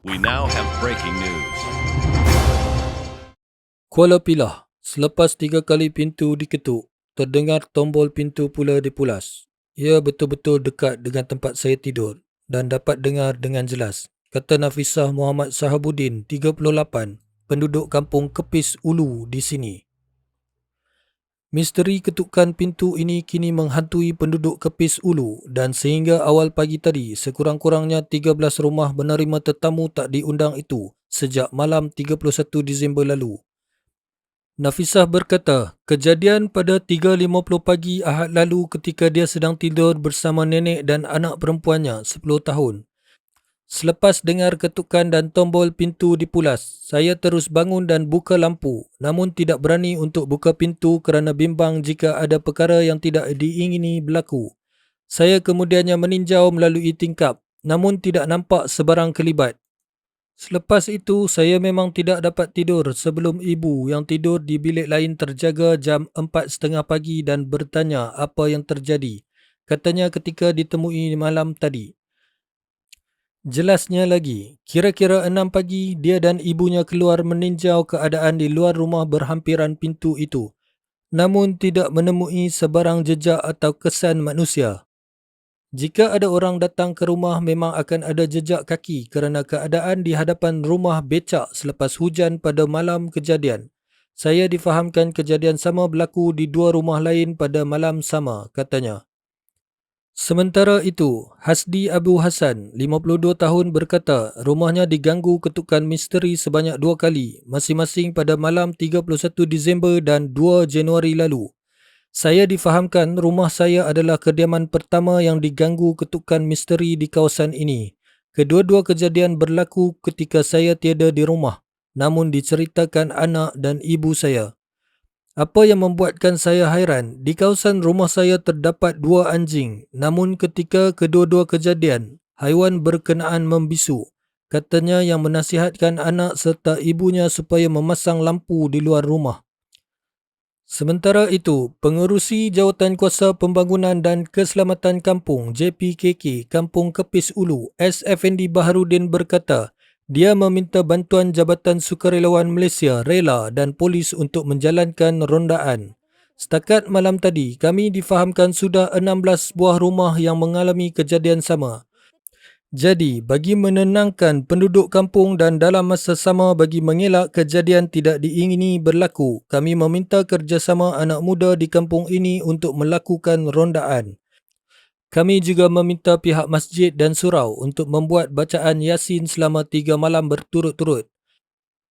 We now have breaking news. Kuala Pilah, selepas 3 kali pintu diketuk, terdengar tombol pintu pula dipulas. Ia betul-betul dekat dengan tempat saya tidur dan dapat dengar dengan jelas, kata Nafisah Muhammad Sahabuddin, 38, penduduk kampung Kepis Ulu di sini. Misteri ketukan pintu ini kini menghantui penduduk Kepis Ulu dan sehingga awal pagi tadi, sekurang-kurangnya 13 rumah menerima tetamu tak diundang itu sejak malam 31 Disember lalu. Nafisah berkata, kejadian pada 3.50 pagi Ahad lalu ketika dia sedang tidur bersama nenek dan anak perempuannya 10 tahun. Selepas dengar ketukan dan tombol pintu dipulas, saya terus bangun dan buka lampu, namun tidak berani untuk buka pintu kerana bimbang jika ada perkara yang tidak diingini berlaku. Saya kemudiannya meninjau melalui tingkap, namun tidak nampak sebarang kelibat. Selepas itu, saya memang tidak dapat tidur sebelum ibu yang tidur di bilik lain terjaga jam 4.30 pagi dan bertanya apa yang terjadi. Katanya ketika ditemui malam tadi. Jelasnya lagi, kira-kira 6 pagi dia dan ibunya keluar meninjau keadaan di luar rumah berhampiran pintu itu, namun tidak menemui sebarang jejak atau kesan manusia. Jika ada orang datang ke rumah memang akan ada jejak kaki kerana keadaan di hadapan rumah becak selepas hujan pada malam kejadian. Saya difahamkan kejadian sama berlaku di 2 rumah lain pada malam sama, katanya. Sementara itu, Hasdi Abu Hassan, 52 tahun berkata rumahnya diganggu ketukan misteri sebanyak 2 kali, masing-masing pada malam 31 Disember dan 2 Januari lalu. Saya difahamkan rumah saya adalah kediaman pertama yang diganggu ketukan misteri di kawasan ini. Kedua-dua kejadian berlaku ketika saya tiada di rumah, namun diceritakan anak dan ibu saya. Apa yang membuatkan saya hairan, di kawasan rumah saya terdapat 2 anjing, namun ketika kedua-dua kejadian, haiwan berkenaan membisu. Katanya yang menasihatkan anak serta ibunya supaya memasang lampu di luar rumah. Sementara itu, Pengerusi Jawatankuasa Pembangunan dan Keselamatan Kampung JPKK Kampung Kepis Ulu, S. Effendi Baharudin berkata, dia meminta bantuan Jabatan Sukarelawan Malaysia, Rela dan polis untuk menjalankan rondaan. Setakat malam tadi, kami difahamkan sudah 16 buah rumah yang mengalami kejadian sama. Jadi, bagi menenangkan penduduk kampung dan dalam masa sama bagi mengelak kejadian tidak diingini berlaku, kami meminta kerjasama anak muda di kampung ini untuk melakukan rondaan. Kami juga meminta pihak masjid dan surau untuk membuat bacaan Yasin selama 3 malam berturut-turut.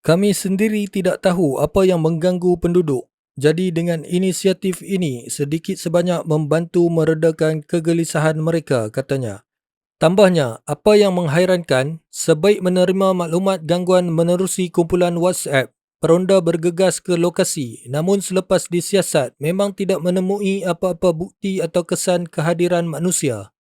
Kami sendiri tidak tahu apa yang mengganggu penduduk. Jadi dengan inisiatif ini sedikit sebanyak membantu meredakan kegelisahan mereka, katanya. Tambahnya, apa yang menghairankan, sebaik menerima maklumat gangguan menerusi kumpulan WhatsApp, peronda bergegas ke lokasi namun selepas disiasat memang tidak menemui apa-apa bukti atau kesan kehadiran manusia.